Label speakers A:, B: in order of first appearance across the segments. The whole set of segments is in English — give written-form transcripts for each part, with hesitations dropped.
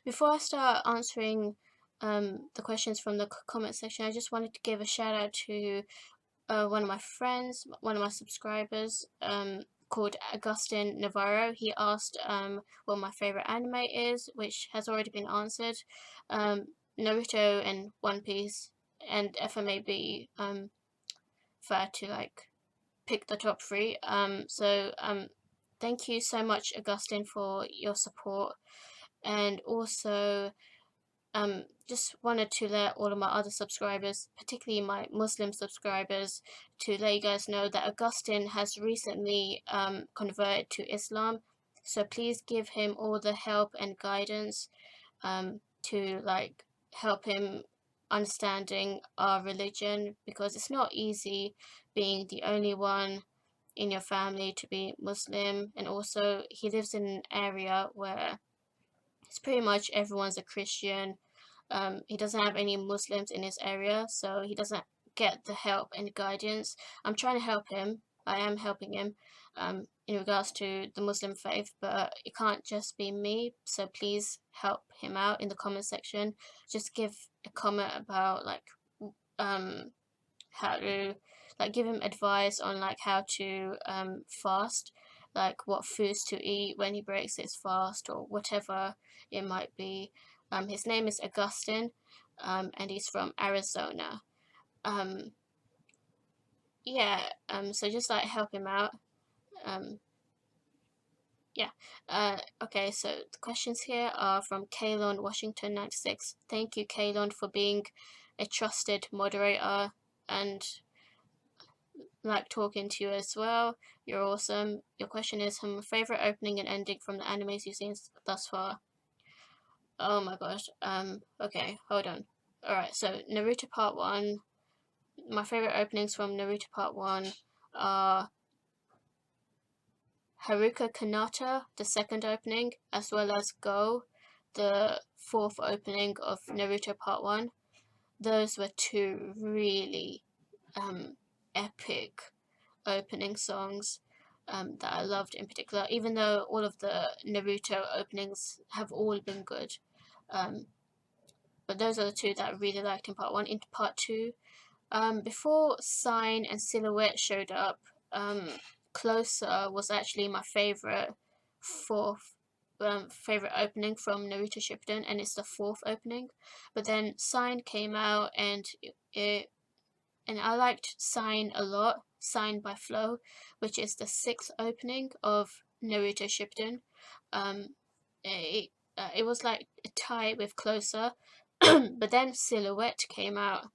A: Before I start answering the questions from the comment section, I just wanted to give a shout out to one of my friends, one of my subscribers, called Augustin Navarro. He asked what my favorite anime is, which has already been answered. Naruto and One Piece, and FMAB, if I had to like pick the top three. Thank you so much, Augustin, for your support, and also just wanted to let all of my other subscribers, particularly my Muslim subscribers, to let you guys know that Augustine has recently converted to Islam. So please give him all the help and guidance to like help him understanding our religion, because it's not easy being the only one in your family to be Muslim, and also he lives in an area where it's pretty much everyone's a Christian. He doesn't have any Muslims in his area, so he doesn't get the help and guidance. I'm trying to help him. I am helping him in regards to the Muslim faith, but it can't just be me. So please help him out in the comment section. Just give a comment about like how to give him advice on like how to fast, like what foods to eat when he breaks his fast or whatever it might be. His name is Augustine, and he's from Arizona. Um, yeah, so just like help him out. Um, yeah. Okay, so the questions here are from Kalon Washington 96. Thank you, Kalon, for being a trusted moderator and like talking to you as well. You're awesome. Your question is my favorite opening and ending from the animes you've seen thus far. Oh my gosh. Okay, hold on. Alright, so Naruto Part 1. My favorite openings from Naruto Part 1 are Haruka Kanata, the second opening, as well as Go, the fourth opening of Naruto Part 1. Those were two really epic opening songs that I loved in particular, even though all of the Naruto openings have all been good. But those are the two that I really liked in part one. In part two, before Sign and Silhouette showed up, Closer was actually my favorite favorite opening from Naruto Shippuden, and it's the fourth opening. But then Sign came out, and I liked Sign a lot. Sign by Flow, which is the sixth opening of Naruto Shippuden. It was like a tie with Closer, but then Silhouette came out,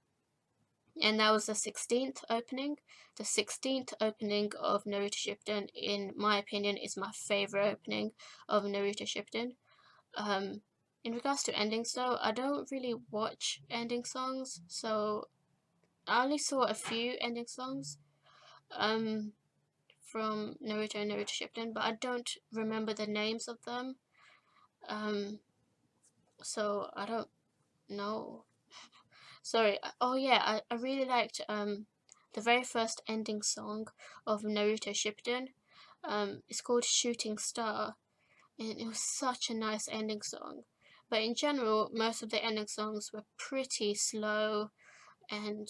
A: and that was the 16th opening. The 16th opening of Naruto Shippuden, in my opinion, is my favorite opening of Naruto Shippuden. In regards to endings, though, I don't really watch ending songs, so I only saw a few ending songs from Naruto and Naruto Shippuden, but I don't remember the names of them. So I don't know. Sorry. Oh yeah, I really liked the very first ending song of Naruto Shippuden. It's called Shooting Star, and it was such a nice ending song. But in general, most of the ending songs were pretty slow and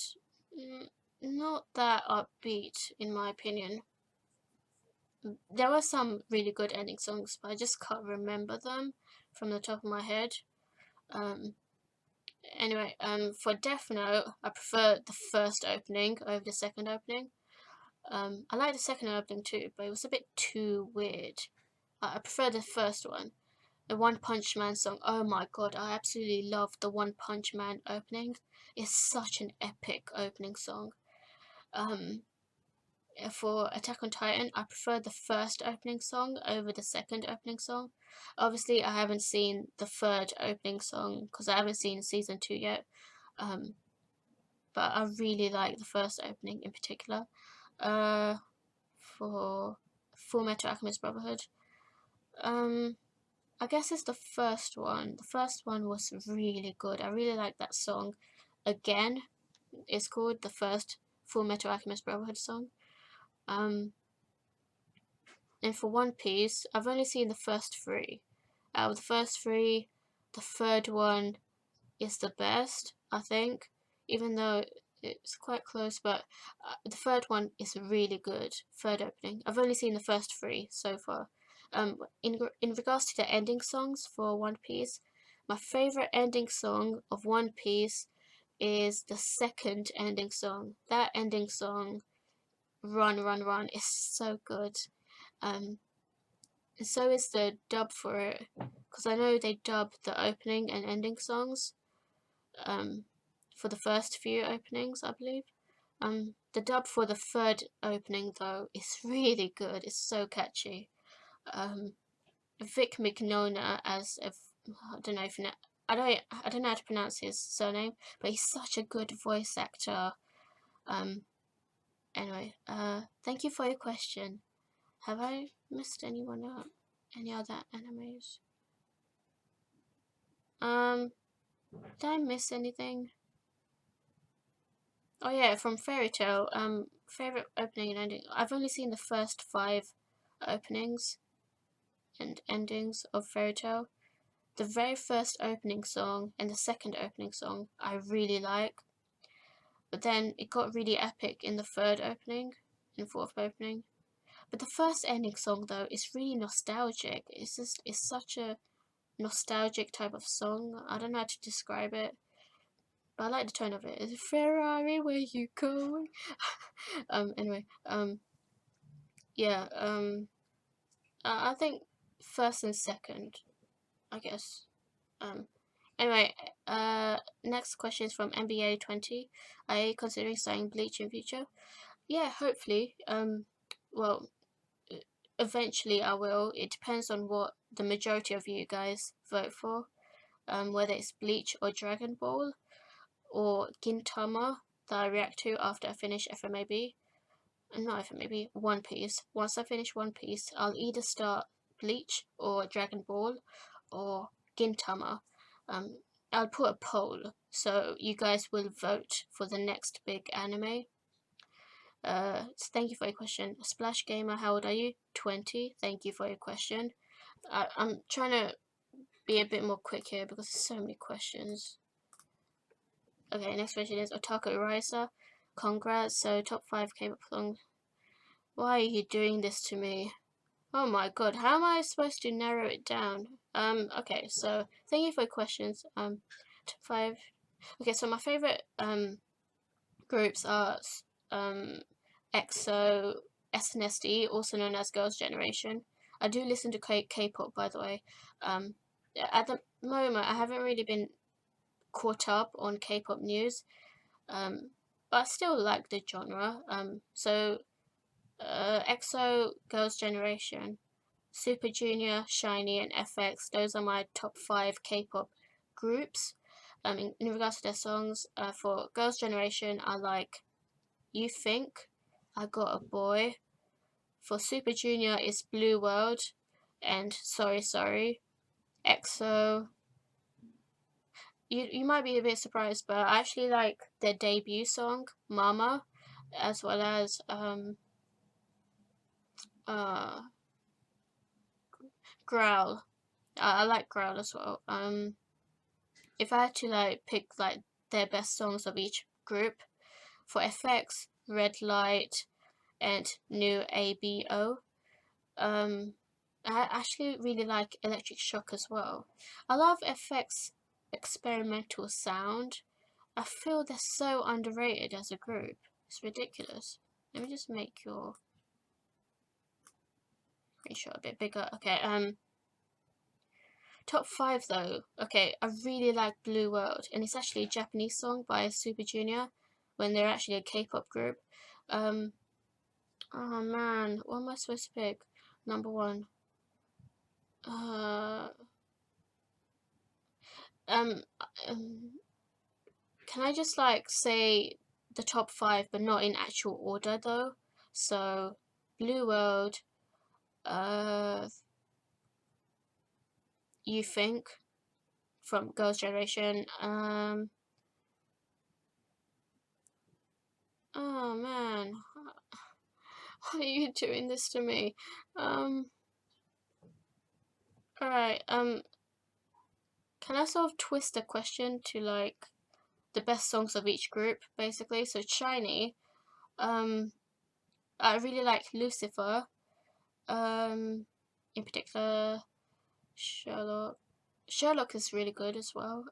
A: not that upbeat, in my opinion. There were some really good ending songs, but I just can't remember them from the top of my head. Anyway, for Death Note, I prefer the first opening over the second opening. I like the second opening too, but it was a bit too weird. I prefer the first one. The One Punch Man song, oh my god, I absolutely love the One Punch Man opening. It's such an epic opening song. For Attack on Titan, I prefer the first opening song over the second opening song. Obviously, I haven't seen the third opening song because I haven't seen season 2 yet. But I really like the first opening in particular. For Full Metal Alchemist Brotherhood, I guess it's the first one. The first one was really good. I really like that song. Again, it's called the first Full Metal Alchemist Brotherhood song. And for One Piece, I've only seen the first three. Out of the first three, the third one is the best, I think, even though it's quite close, but the third one is really good. Third opening. I've only seen the first three so far. In regards to the ending songs for One Piece, my favorite ending song of One Piece is the second ending song. That ending song, Run Run Run, is so good. And so is the dub for it, because I know they dub the opening and ending songs for the first few openings, I believe. The dub for the third opening though is really good. It's so catchy. Vic Mignogna as if I don't know if you know, I don't know how to pronounce his surname, but he's such a good voice actor. Anyway, thank you for your question. Have I missed anyone up? Any other animes? Did I miss anything? Oh yeah, from Fairy Tail. Favorite opening and ending. I've only seen the first 5 openings and endings of Fairy Tail. The very first opening song and the second opening song I really like, but then it got really epic in the third opening and fourth opening. But the first ending song though is really nostalgic. It's such a nostalgic type of song. I don't know how to describe it, but I like the tone of it. Is Ferrari where you going? Anyway, yeah, I think first and second, I guess. Anyway, next question is from NBA 20. Are you considering starting Bleach in future? Yeah, hopefully. Well, eventually I will. It depends on what the majority of you guys vote for. Whether it's Bleach or Dragon Ball or Gintama that I react to after I finish FMAB. Not FMAB, One Piece. Once I finish One Piece, I'll either start Bleach or Dragon Ball or Gintama. I'll put a poll so you guys will vote for the next big anime. So thank you for your question. Splash Gamer, how old are you? 20. Thank you for your question. I'm trying to be a bit more quick here because there's so many questions. Okay, next question is Otaku Raisa. Congrats. So top 5 K-pop songs. Why are you doing this to me? Oh my god, how am I supposed to narrow it down? Okay, so thank you for your questions. Top 5. Okay, so my favorite groups are EXO, SNSD, also known as Girls' Generation. I do listen to K-pop, by the way. At the moment, I haven't really been caught up on K-pop news, but I still like the genre. So EXO, Girls' Generation, Super Junior, Shiny, and FX. Those are my top 5 K-pop groups. In regards to their songs, for Girls' Generation, I like You Think, I Got a Boy. For Super Junior, it's Blue World and Sorry Sorry. EXO, you might be a bit surprised, but I actually like their debut song, Mama, as well as Growl. I like Growl as well. If I had to like pick like their best songs of each group, for FX, Red Light and New ABO. I actually really like Electric Shock as well. I love FX experimental sound. I feel they're so underrated as a group. It's ridiculous. Let me just make your screenshot a bit bigger. Okay, top 5 though. Okay, I really like Blue World, and it's actually a Japanese song by Super Junior when they're actually a K-pop group. Oh man, what am I supposed to pick? Number 1. Um, can I just like say the top 5 but not in actual order though? So, Blue World, You Think from Girls' Generation. Oh man, why are you doing this to me? Alright, can I sort of twist the question to like the best songs of each group, basically? So Shiny, I really like Lucifer, in particular Sherlock. Sherlock is really good as well.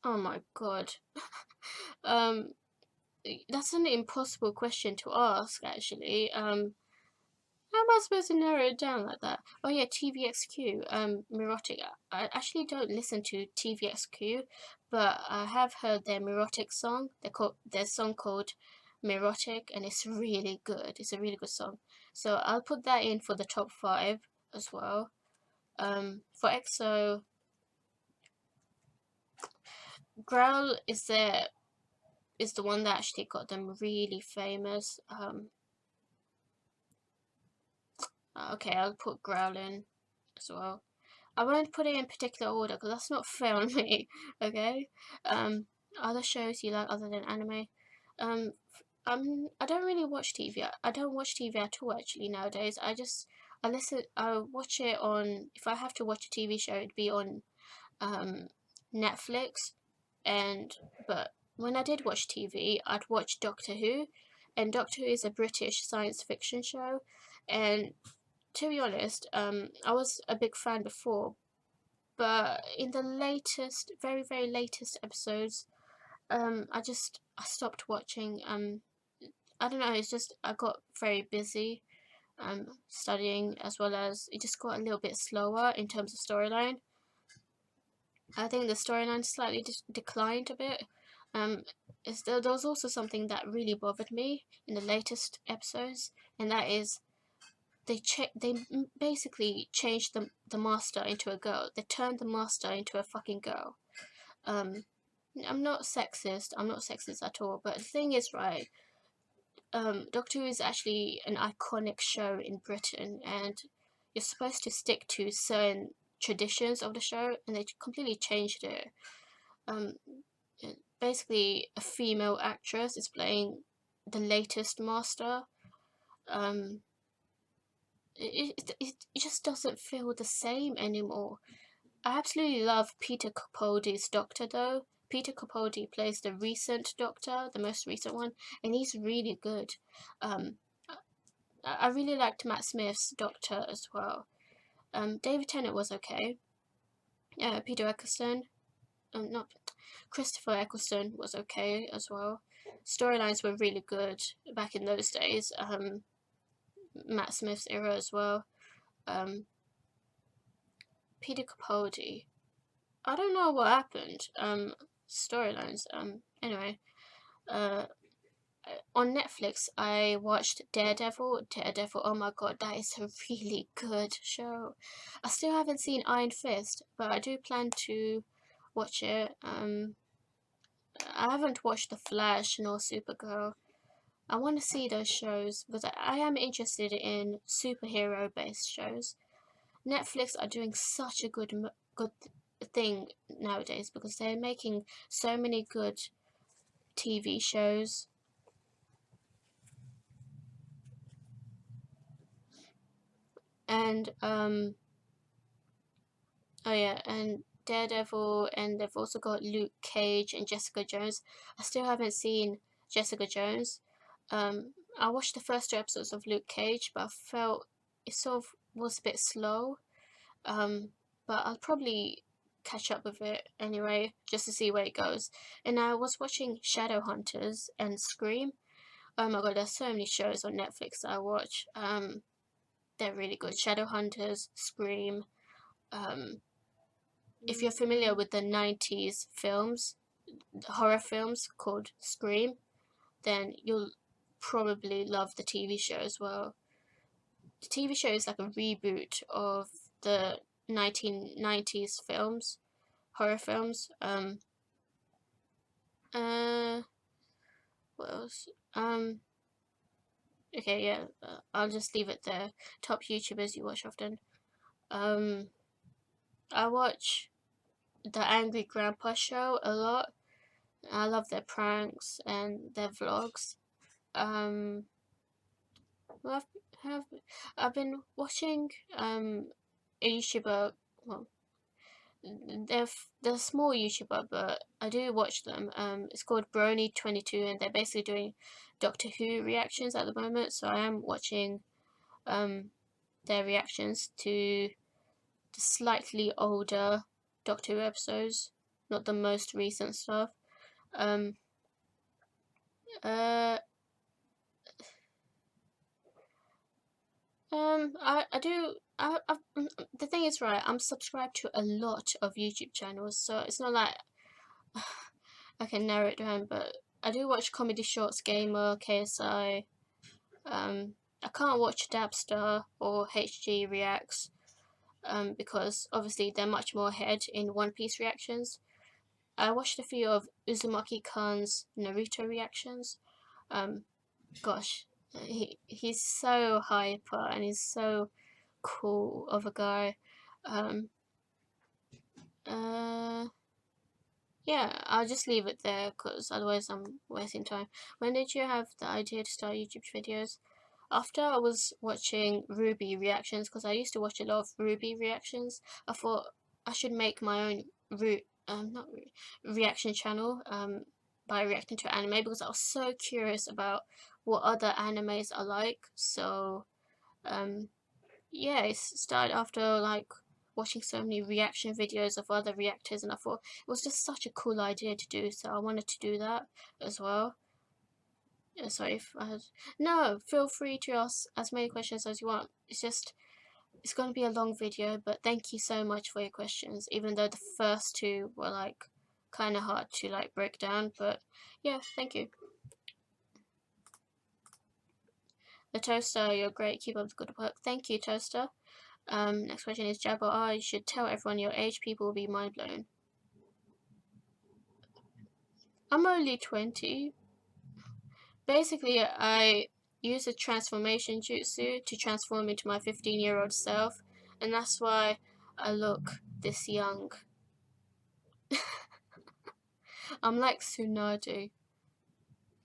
A: Oh my god. um, that's an impossible question to ask, actually. How am I supposed to narrow it down like that? Oh yeah, TVXQ, Neurotic. I actually don't listen to TVXQ, but I have heard their Neurotic song. Their song called Neurotic, and it's really good. It's a really good song. So I'll put that in for the top 5 as well. For EXO, Growl is the one that actually got them really famous. Okay, I'll put Growl in as well. I won't put it in particular order because that's not fair on me. Okay. Other shows you like other than anime? Um, I don't really watch TV. I don't watch TV at all actually nowadays. I watch it on. If I have to watch a TV show, it'd be on Netflix. And but when I did watch TV, I'd watch Doctor Who, and Doctor Who is a British science fiction show, and to be honest, I was a big fan before, but in the latest, very very latest episodes, I stopped watching. I don't know. It's just I got very busy, studying, as well as it just got a little bit slower in terms of storyline. I think the storyline slightly declined a bit. Um, there was also something that really bothered me in the latest episodes, and that is they basically changed the master into a girl. They turned the master into a fucking girl. Um, I'm not sexist. I'm not sexist at all. But the thing is, right? Doctor Who is actually an iconic show in Britain, and you're supposed to stick to certain traditions of the show, and they completely changed it. Um, Basically, a female actress is playing the latest master. Um, it just doesn't feel the same anymore. I absolutely love Peter Capaldi's Doctor though. Peter Capaldi plays the recent Doctor, the most recent one, and he's really good. Um, I really liked Matt Smith's Doctor as well. David Tennant was okay. Peter Eccleston, not Christopher Eccleston was okay as well. Storylines were really good back in those days. Matt Smith's era as well. Um, Peter Capaldi. I don't know what happened. Storylines. Anyway. Uh, on Netflix, I watched Daredevil. Daredevil. Oh my god, that is a really good show. I still haven't seen Iron Fist, but I do plan to watch it. I haven't watched The Flash nor Supergirl. I want to see those shows because I am interested in superhero-based shows. Netflix are doing such a good thing nowadays because they're making so many good TV shows. And oh yeah, and Daredevil, and they've also got Luke Cage and Jessica Jones. I still haven't seen Jessica Jones. I watched the first 2 episodes of Luke Cage, but I felt it sort of was a bit slow. But I'll probably catch up with it anyway, just to see where it goes. And I was watching Shadowhunters and Scream. Oh my god, there's so many shows on Netflix that I watch. They're really good. Shadowhunters, Scream. If you're familiar with the 90s films, horror films called Scream, then you'll probably love the TV show as well. The TV show is like a reboot of the 1990s films, horror films. Uh, what else? Okay, yeah, I'll just leave it there. Top YouTubers you watch often. I watch the Angry Grandpa show a lot. I love their pranks and their vlogs. Um, well, have I've been watching a YouTuber well, they're a small YouTuber, but I do watch them. It's called Brony22, and they're basically doing Doctor Who reactions at the moment. So I am watching their reactions to the slightly older Doctor Who episodes, not the most recent stuff. Um, uh, I do. The thing is, right, I'm subscribed to a lot of YouTube channels, so it's not like I can narrow it down, but I do watch Comedy Shorts Gamer, KSI. I can't watch Dabstar or HG Reacts, because obviously they're much more ahead in One Piece reactions. I watched a few of Uzumaki Khan's Naruto reactions. Um, gosh, he's so hyper and he's so cool of a guy. Um, uh, yeah, I'll just leave it there because otherwise I'm wasting time. When did you have the idea to start YouTube videos? After I was watching Ruby reactions, because I used to watch a lot of Ruby reactions, I thought I should make my own not reaction channel by reacting to anime, because I was so curious about what other animes are like. So yeah, it started after like watching so many reaction videos of other reactors, and I thought it was just such a cool idea to do, so I wanted to do that as well. Sorry if I had... No, feel free to ask as many questions as you want. It's going to be a long video, but thank you so much for your questions, even though the first two were like kind of hard to like break down, but yeah, thank you. The Toaster, you're great, keep up the good work. Thank you, Toaster. Next question is Jabba R. You should tell everyone your age, people will be mind blown. I'm only 20. Basically, I use a transformation jutsu to transform into my 15-year-old self, and that's why I look this young. I'm like Tsunade,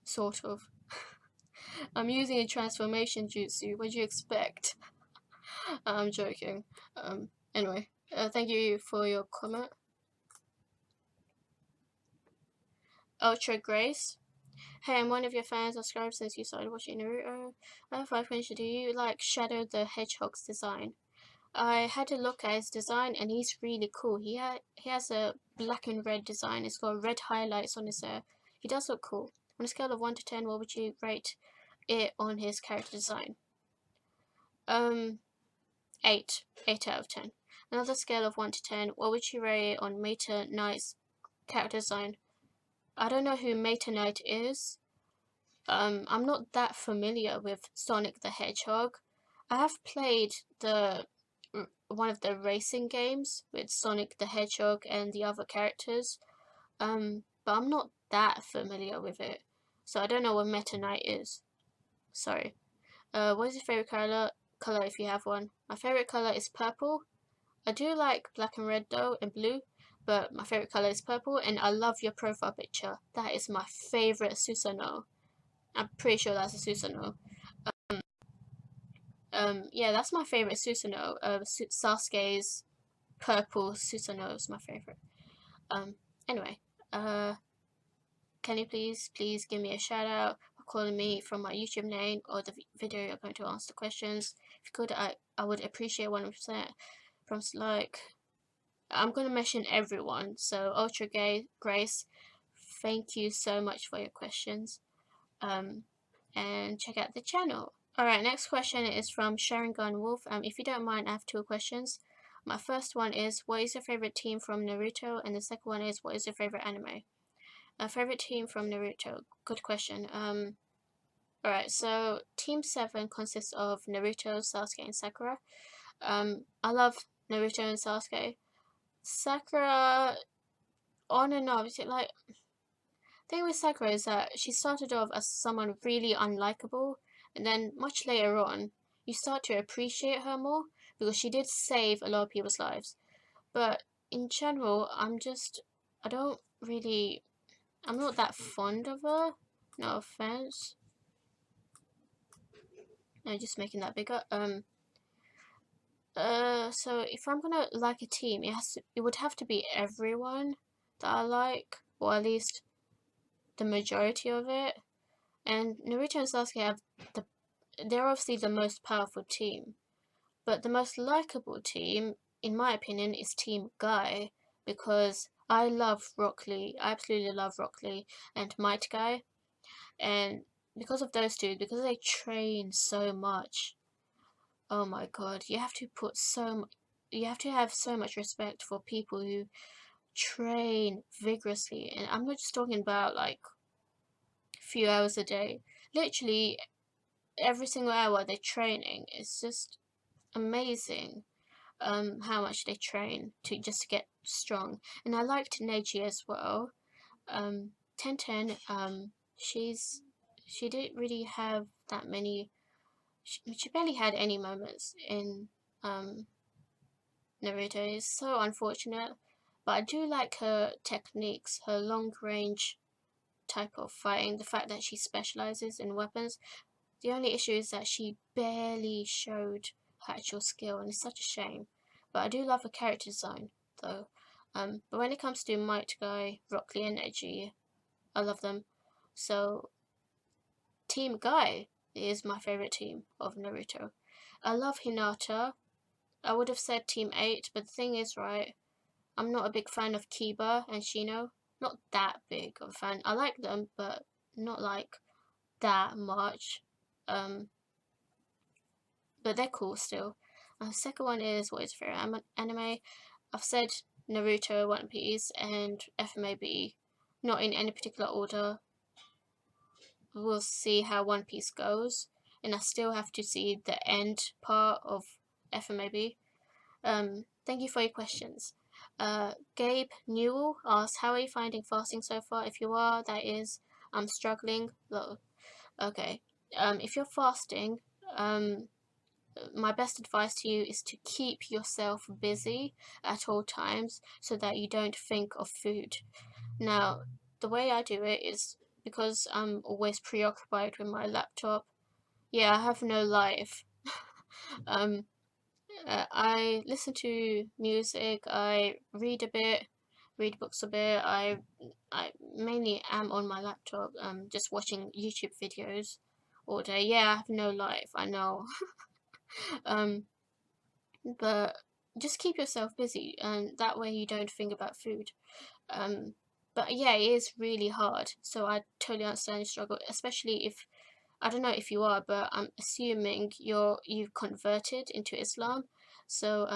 A: sort of. I'm using a transformation jutsu. What do you expect? I'm joking. Anyway, thank you for your comment. Ultra Grace. Hey, I'm one of your fans. I've subscribed since you started watching Naruto. I have 5 questions. Do you like Shadow the Hedgehog's design? I had a look at his design and he's really cool. He has a black and red design. It's got red highlights on his hair. He does look cool. On a scale of 1 to 10, what would you rate it on his character design? 8. 8 out of 10. Another scale of 1 to 10, what would you rate it on Meta Knight's character design? I don't know who Meta Knight is. I'm not that familiar with Sonic the Hedgehog. I have played one of the racing games with Sonic the Hedgehog and the other characters, but I'm not that familiar with it, so I don't know what Meta Knight is. Sorry. What is your favorite color if you have one? My favorite color is purple. I do like black and red though, and blue, but my favorite color is purple, and I love your profile picture. That is my favorite Susanoo. I'm pretty sure that's a Susanoo. Yeah, that's my favorite Susanoo. Sasuke's purple Susanoo is my favorite. Anyway, can you please give me a shout out for calling me from my YouTube name or the video you're going to answer questions? If you could, I would appreciate 100%. From like, I'm gonna mention everyone. So Ultra Gay Grace, thank you so much for your questions. And check out the channel. Alright, next question is from Sharingan Wolf. If you don't mind, I have 2 questions. My first one is, what is your favorite team from Naruto? And the second one is, what is your favorite anime? Favorite team from Naruto? Good question. Alright, so Team 7 consists of Naruto, Sasuke, and Sakura. I love Naruto and Sasuke. Sakura, on and off. Like, the thing with Sakura is that she started off as someone really unlikable, and then much later on, you start to appreciate her more because she did save a lot of people's lives. But in general, I'm not that fond of her. No offense. No, just making that bigger. So if I'm gonna like a team, it would have to be everyone that I like, or at least the majority of it. And Naruto and Sasuke the they're obviously the most powerful team, but the most likable team, in my opinion, is Team Guy, because I love Rock Lee. I absolutely love Rock Lee and Might Guy, and because of those two, because they train so much. Oh my God, you have to have so much respect for people who train vigorously, and I'm not just talking about like a few hours a day. Literally every single hour they're training. It's just amazing. How much they train to get strong. And I liked Neji as well. 1010, she didn't really have that many. She barely had any moments in um Naruto. It's so unfortunate, but I do like her techniques, her long range type of fighting. The fact that she specializes in weapons. The only issue is that she barely showed her actual skill, and it's such a shame. But I do love her character design, though. But when it comes to Might Guy, Rock Lee, and Neji, I love them. So, Team Guy is my favorite team of Naruto. I love Hinata. I would have said Team 8, but the thing is, right, I'm not a big fan of Kiba and Shino. Not that big of a fan. I like them, but not like that much. Um, but they're cool still. The second one is, what is your favorite anime? I've said Naruto, One Piece, and FMAB, not in any particular order. We'll see how One Piece goes, and I still have to see the end part of FMAB. Thank you for your questions. Gabe Newell asks, how are you finding fasting so far? If you are, that is, I'm struggling. Okay. If you're fasting, my best advice to you is to keep yourself busy at all times so that you don't think of food. Now, the way I do it is because I'm always preoccupied with my laptop. Yeah, I have no life. um, I listen to music, I read a bit, read books a bit. I mainly am on my laptop, just watching YouTube videos all day. Yeah, I have no life, I know. um, but just keep yourself busy, and that way you don't think about food. Um, but yeah, it is really hard. So I totally understand your struggle, especially if I don't know if you are, but I'm assuming you've converted into Islam. So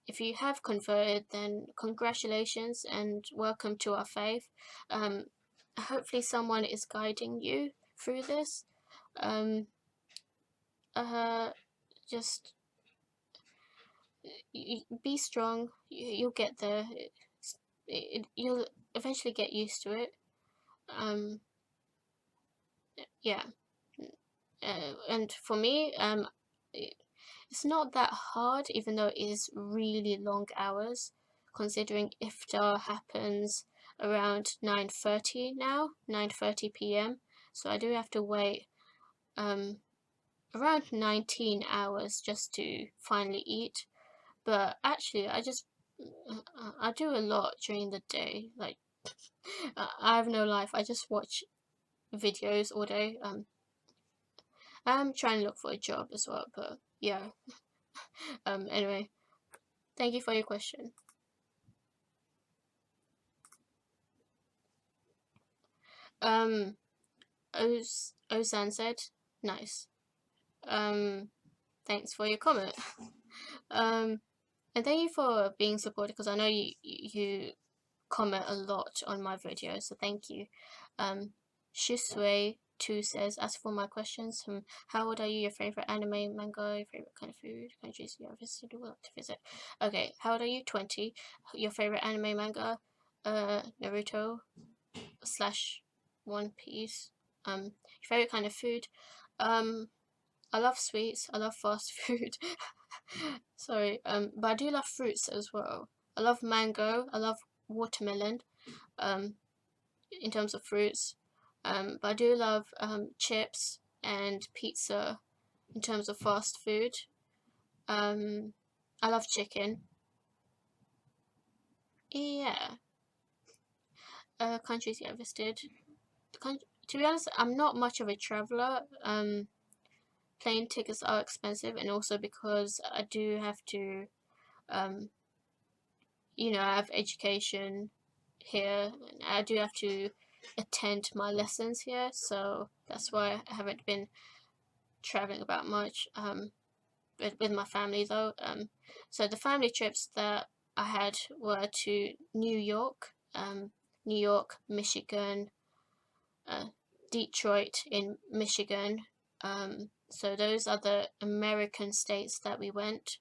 A: if you have converted, then congratulations and welcome to our faith. Um, hopefully someone is guiding you through this. Um, uh, just be strong. You'll get there. You'll eventually get used to it. Um, yeah. And for me, it's not that hard, even though it is really long hours, considering iftar happens around 9:30 now, 9:30 p.m. So I do have to wait um, around 19 hours just to finally eat. But actually, I do a lot during the day. Like I have no life. I just watch videos all day. I'm trying to look for a job as well, but yeah. Anyway, thank you for your question. Um, Osan said, nice. Um, thanks for your comment. Um, and thank you for being supportive, because I know you comment a lot on my videos, so thank you. Shisui 2 says, as for my questions, how old are you? Your favorite anime, manga, your favorite kind of food, countries you have visited or want to visit? Okay, how old are you? 20. Your favorite anime, manga, Naruto slash One Piece. Your favorite kind of food? Um, I love sweets. I love fast food. Sorry. But I do love fruits as well. I love mango. I love watermelon. Um, in terms of fruits. But I do love chips and pizza in terms of fast food. Um, I love chicken. Yeah. Countries I visited. To be honest, I'm not much of a traveler. Plane tickets are expensive, and also because I do have to, um, I have education here. And I do have to attend my lessons here, so that's why I haven't been traveling about much. With my family though. So the family trips that I had were to New York, Michigan, uh, Detroit in Michigan. So those are the American states that we went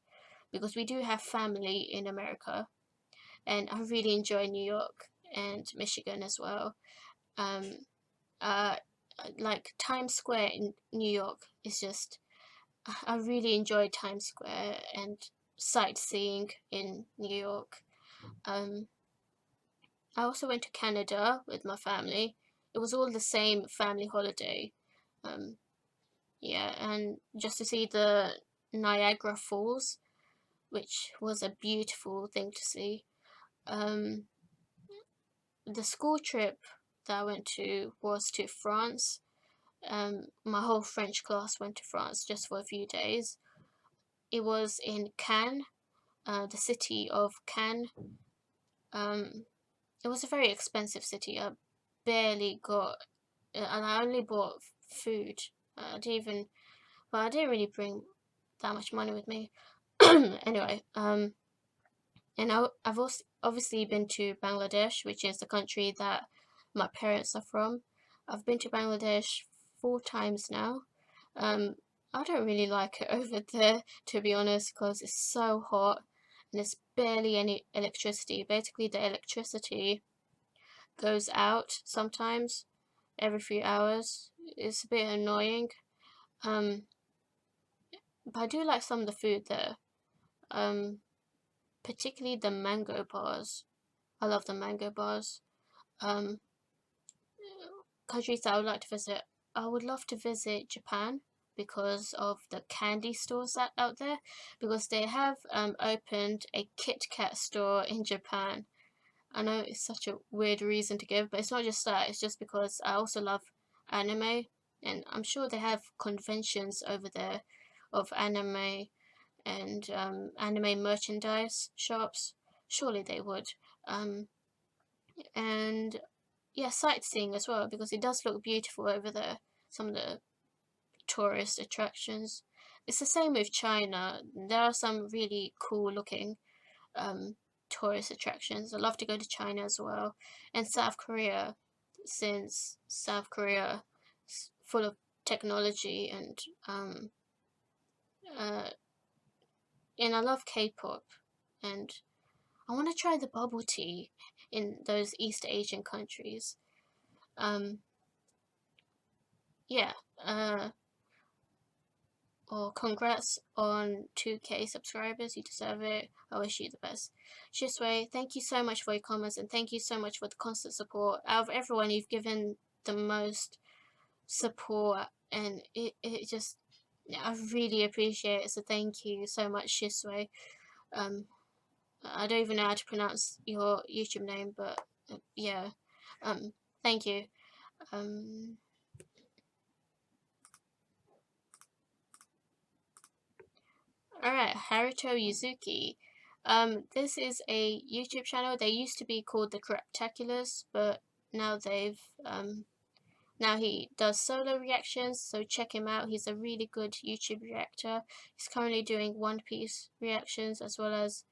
A: because we do have family in America, and I really enjoy New York and Michigan as well. Um, uh, like Times Square in New York is just I really enjoyed Times Square and sightseeing in New York. Um, I also went to Canada with my family. It was all the same family holiday. Um, yeah, and just to see the Niagara Falls, which was a beautiful thing to see. Um, the school trip that I went to was to France. My whole French class went to France just for a few days. It was in Cannes, the city of Cannes. Um, it was a very expensive city. I barely got, and I only bought food. I didn't even, well, I didn't really bring that much money with me. Anyway, and I've also obviously been to Bangladesh, which is the country that my parents are from. I've been to Bangladesh 4 times now. Um, I don't really like it over there, to be honest, because it's so hot and there's barely any electricity. Basically, the electricity goes out sometimes every few hours. It's a bit annoying. Um, but I do like some of the food there. Um, particularly the mango bars. I love the mango bars. Um, countries that I would like to visit. I would love to visit Japan because of the candy stores out there. Because they have opened a Kit Kat store in Japan. I know it's such a weird reason to give, but it's not just that. It's just because I also love anime, and I'm sure they have conventions over there of anime and anime merchandise shops. Surely they would. Um, and yeah, sightseeing as well because it does look beautiful over there. Some of the tourist attractions. It's the same with China. There are some really cool looking um, tourist attractions. I love to go to China as well, and South Korea, since South Korea is full of technology uh, and I love K-pop, and I want to try the bubble tea in those East Asian countries. Um, yeah. Or congrats on 2K subscribers. You deserve it. I wish you the best. Shisway, thank you so much for your comments and thank you so much for the constant support. Out of everyone, you've given the most support and it just, I really appreciate it. So thank you so much, Shisway. Um, I don't even know how to pronounce your YouTube name, but yeah. Thank you. Um, Alright, Haruto Yuzuki. This is a YouTube channel. They used to be called the Craptaculars, but now now he does solo reactions, so check him out. He's a really good YouTube reactor. He's currently doing One Piece reactions as well as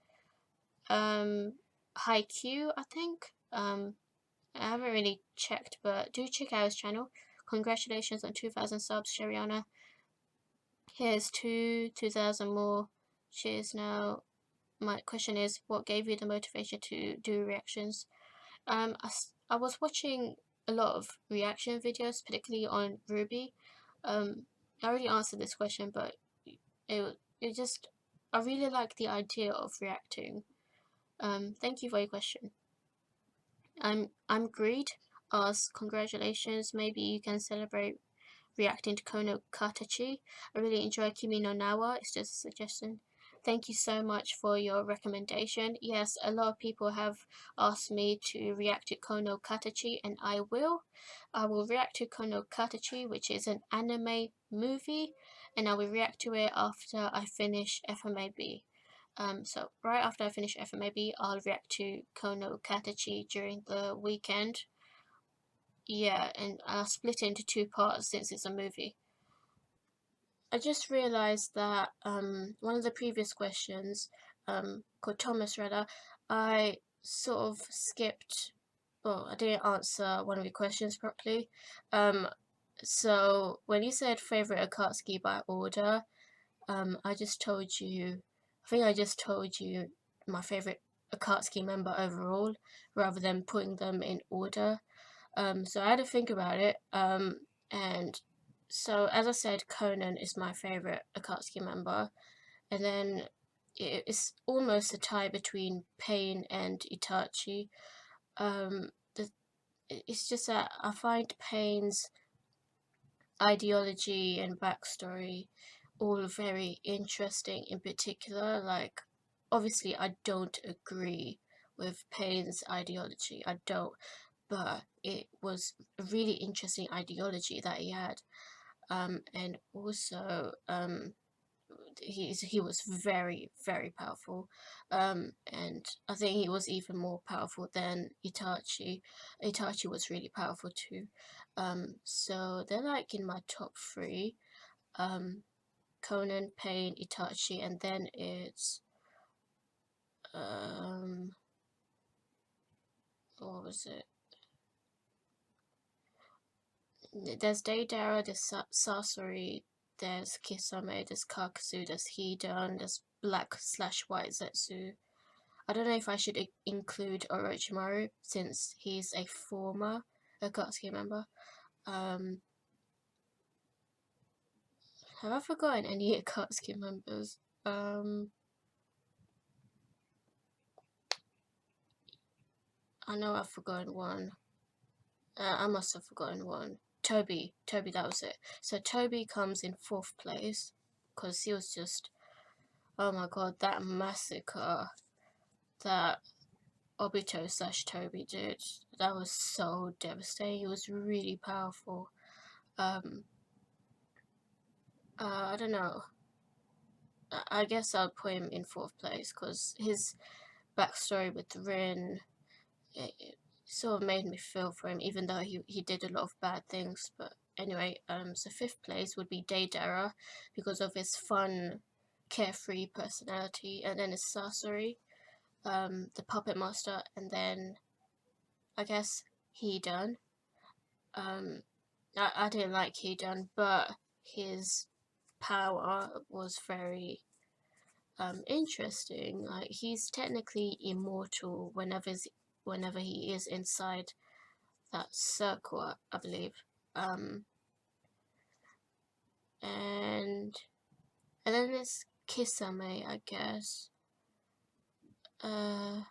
A: Haikyuu, I think. I haven't really checked, but do check out his channel. Congratulations on 2,000 subs, Shariana. Here's 2,000 more. Cheers now. My question is, what gave you the motivation to do reactions? I was watching a lot of reaction videos, particularly on Ruby. I already answered this question, but it just I really like the idea of reacting. Thank you for your question. I'm Greed. Asks, congratulations. Maybe you can celebrate reacting to Kono Katachi. I really enjoy Kimi no Nawa. It's just a suggestion. thank you so much for your recommendation. Yes, a lot of people have asked me to react to Kono Katachi, and I will. I will react to Kono Katachi, which is an anime movie, and I will react to it after I finish FMAB. So right after I finish FMAB, I'll react to Kono Katachi during the weekend. Yeah, and I'll split it into two parts since it's a movie. I just realized that one of the previous questions, called Thomas rather, I sort of skipped. Well, I didn't answer one of your questions properly. So when you said favorite Akatsuki by order, I just told you. I think I just told you my favorite Akatsuki member overall, rather than putting them in order. So I had to think about it. And so as I said, Conan is my favorite Akatsuki member, and then it's almost a tie between Pain and Itachi. The It's just that I find Pain's ideology and backstory all very interesting. In particular, like, obviously I don't agree with Pain's ideology. I don't, but it was a really interesting ideology that he had. And also, he was very powerful, and I think he was even more powerful than Itachi. Itachi was really powerful too. So they're like in my top three. Um, Conan, Pain, Itachi, and then it's what was it? There's Deidara, there's Sasori, there's Kisame, there's Kakuzu, there's Hidan, there's Black/White Zetsu. I don't know if I should include Orochimaru since he's a former Akatsuki member. Have I forgotten any Akatsuki members? I know I've forgotten one. I must have forgotten one. Toby, that was it. So Toby comes in 4th place because he was just, oh my god, that massacre that Obito/Toby did. That was so devastating. It was really powerful. I don't know. I guess I'll put him in 4th place because his backstory with Rin, it sort of made me feel for him, even though he did a lot of bad things. But anyway, so 5th place would be Deidara because of his fun, carefree personality, and then it's Sasori, the puppet master, and then I guess Hidan. I didn't like Hidan, but his power was very interesting. Like, he's technically immortal whenever he is inside that circle, I believe. And then it's Kisame, I guess. I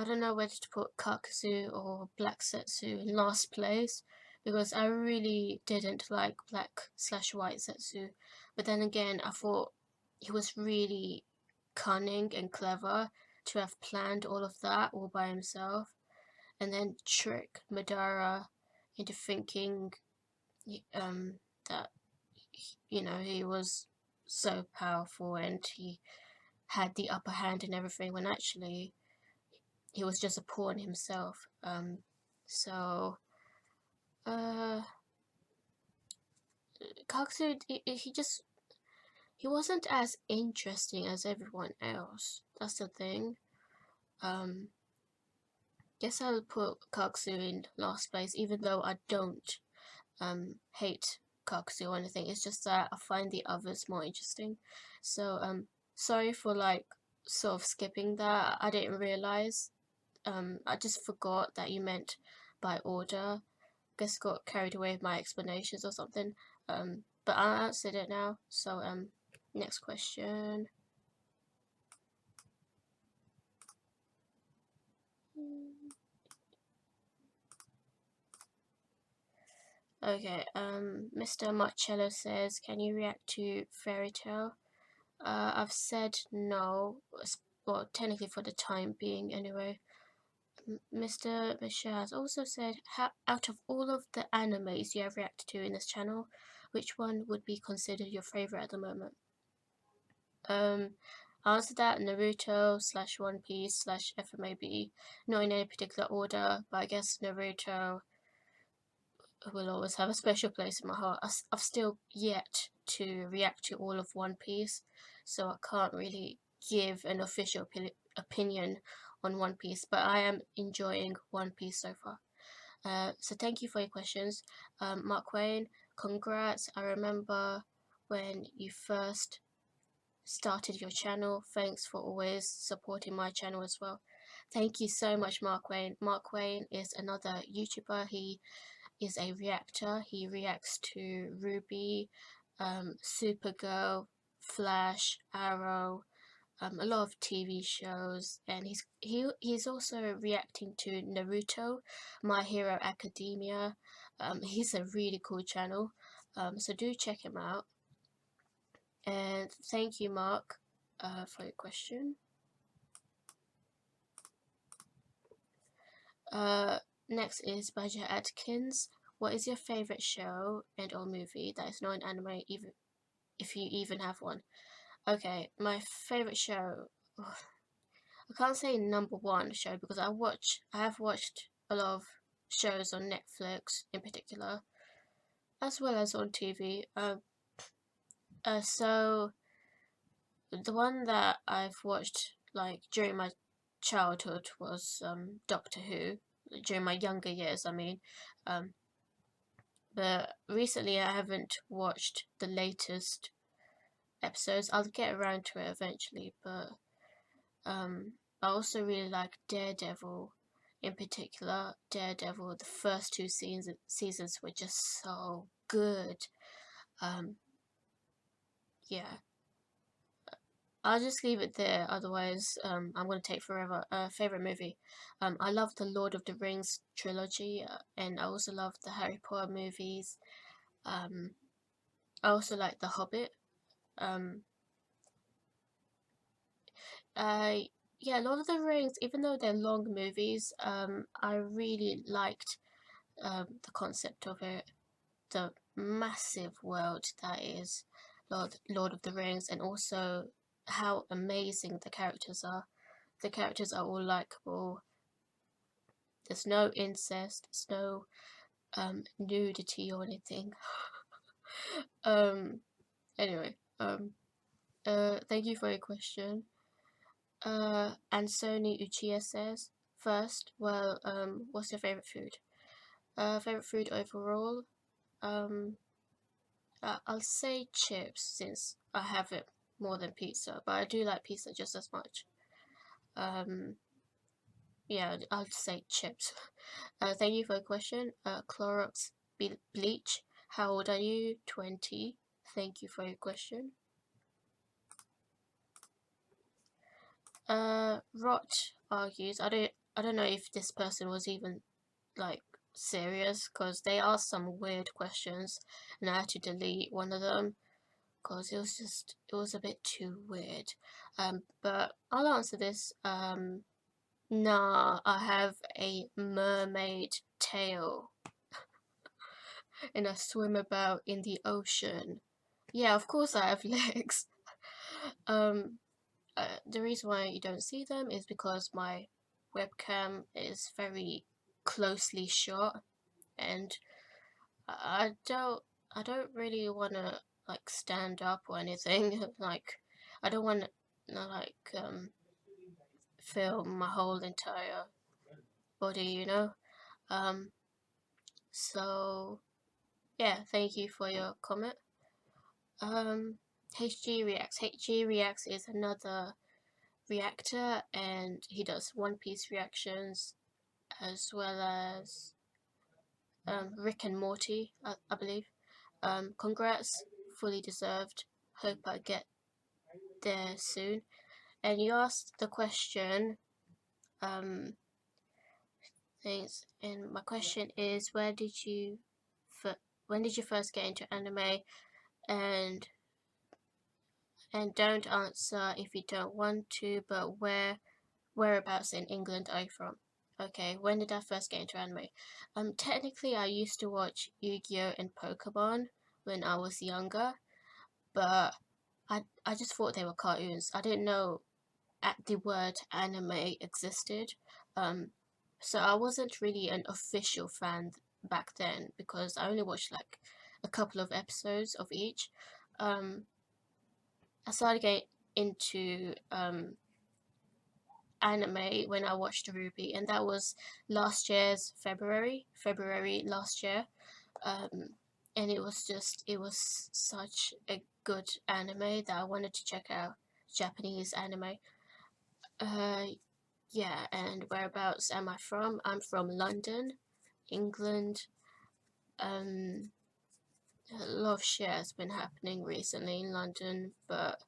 A: don't know whether to put Kakuzu or Black Setsu in last place because I really didn't like Black/White Setsu. But then again, I thought he was really cunning and clever to have planned all of that all by himself and then trick Madara into thinking that, he was so powerful and he had the upper hand and everything when actually he was just a pawn himself. So Kakuzu, he wasn't as interesting as everyone else. That's the thing. Guess I'll put Kakuzu in last place, even though I don't hate Kakuzu or anything. It's just that I find the others more interesting. So sorry for like sort of skipping that. I didn't realize. I just forgot that you meant by order. Guess got carried away with my explanations or something. But I answered it now. So next question. Okay, Mr. Marcello says, can you react to Fairy Tale? I've said no, well, technically for the time being anyway. Mr. Michelle has also said, out of all of the animes you have reacted to in this channel, which one would be considered your favorite at the moment? I'll answer that Naruto slash One Piece slash FMAB, not in any particular order, but I guess Naruto will always have a special place in my heart. I've still yet to react to all of One Piece, so I can't really give an official opinion on One Piece, but I am enjoying One Piece so far. So thank you for your questions. Mark Wayne, congrats. I remember when you first started your channel. Thanks for always supporting my channel as well. Thank you so much, Mark Wayne. Mark Wayne is another YouTuber. He is a reactor. He reacts to Ruby, Supergirl, Flash, Arrow, a lot of TV shows, and he's also reacting to Naruto, My Hero Academia. He's a really cool channel, so do check him out. And thank you, Mark, for your question. Next is Baja Atkins. What is your favorite show and or movie that is not an anime, even if you even have one? Okay, my favorite show. I can't say number one show because I have watched a lot of shows on Netflix in particular, as well as on TV. So the one that I've watched like during my childhood was Doctor Who. During my younger years, I mean. But recently I haven't watched the latest episodes. I'll get around to it eventually, but I also really like Daredevil in particular. Daredevil, the first two seasons were just so good. Yeah. I'll just leave it there, otherwise I'm going to take forever. Favorite movie. I love the Lord of the Rings trilogy, and I also love the Harry Potter movies. I also like The Hobbit. Yeah, Lord of the Rings, even though they're long movies, I really liked the concept of it, the massive world that is Lord of the Rings, and also how amazing the characters are. The characters are all likable. There's no incest. There's no nudity or anything. Anyway, thank you for your question. And Sony Uchiha says, first, well, what's your favorite food? Favorite food overall? I'll say chips since I have it more than pizza, but I do like pizza just as much. Yeah, I'll say chips. Thank you for the question. Clorox Bleach, how old are you? 20. Thank you for your question. Rot argues, I don't know if this person was even like serious, because they asked some weird questions and I had to delete one of them because it was a bit too weird. But I'll answer this. Nah, I have a mermaid tail and I swim about in the ocean. Yeah, of course I have legs. The reason why you don't see them is because my webcam is very closely shot, and I don't really want to like stand up or anything. Like I don't want to like film my whole entire body, you know. Um, so yeah, thank you for your comment. HG Reacts. HG Reacts is another reactor, and he does One Piece reactions as well as Rick and Morty, I believe. Congrats, fully deserved. Hope I get there soon. And you asked the question, thanks. And my question is, where did you when did you first get into anime? And don't answer if you don't want to, but whereabouts in England are you from? Okay, when did I first get into anime? Technically I used to watch Yu-Gi-Oh and Pokemon when I was younger, but I just thought they were cartoons. I didn't know the word anime existed. Um, so I wasn't really an official fan back then because I only watched like a couple of episodes of each. Um, I started getting into anime when I watched Ruby, and that was last year's February last year. Um, and it was such a good anime that I wanted to check out. Japanese anime. Uh, yeah, and whereabouts am I from? I'm from London, England. Um, a lot of shit has been happening recently in London, but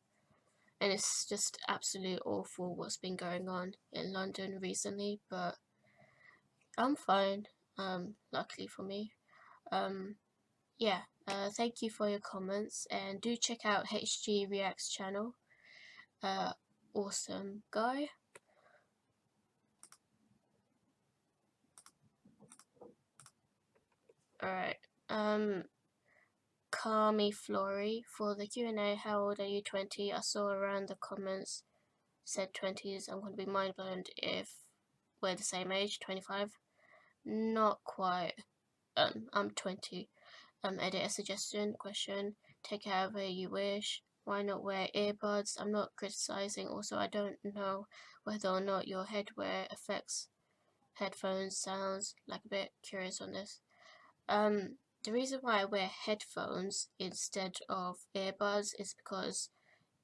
A: and it's just absolute awful what's been going on in London recently, but I'm fine. Luckily for me. Um, yeah. Thank you for your comments, and do check out HG Reacts channel. Awesome guy. All right. Kami Flory for the Q&A. How old are you? 20. I saw around the comments said 20s. I'm going to be mind blown if we're the same age. 25. Not quite. I'm 20. Edit a suggestion, question, take however you wish. Why not wear earbuds? I'm not criticizing. Also, I don't know whether or not your headwear affects headphones sounds. Like a bit curious on this. The reason why I wear headphones instead of earbuds is because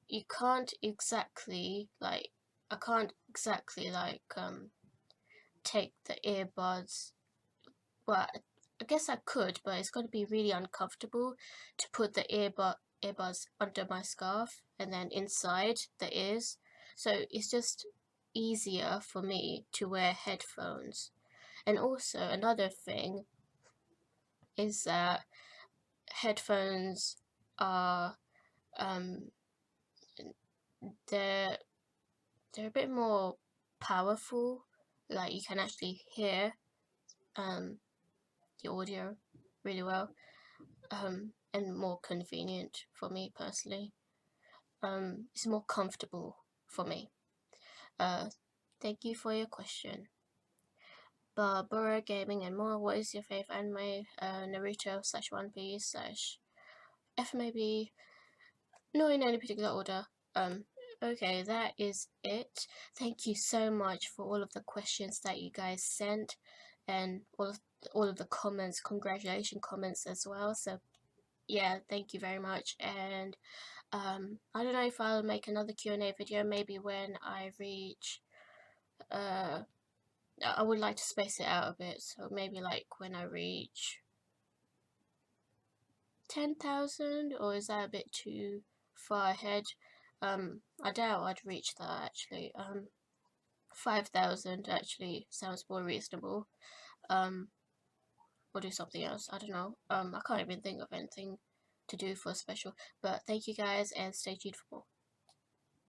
A: you can't exactly like I can't exactly like take the earbuds. Well, I guess I could, but it's going to be really uncomfortable to put the earbuds under my scarf and then inside the ears. So it's just easier for me to wear headphones. And also another thing is that headphones are um they're a bit more powerful. Like you can actually hear the audio really well. And more convenient for me personally. It's more comfortable for me. Uh, Thank you for your question. Barbara Gaming and more. What is your favorite anime? Naruto / One Piece / FMAB. Not in any particular order. Okay, that is it. Thank you so much for all of the questions that you guys sent, and all of the comments, congratulation comments as well. So yeah, thank you very much. And I don't know if I'll make another Q&A video, maybe when I reach, I would like to space it out a bit, so maybe like when I reach 10,000, or is that a bit too far ahead? I doubt I'd reach that actually. 5,000 actually sounds more reasonable. Or do something else, I don't know. I can't even think of anything to do for a special, but thank you guys and stay tuned for more.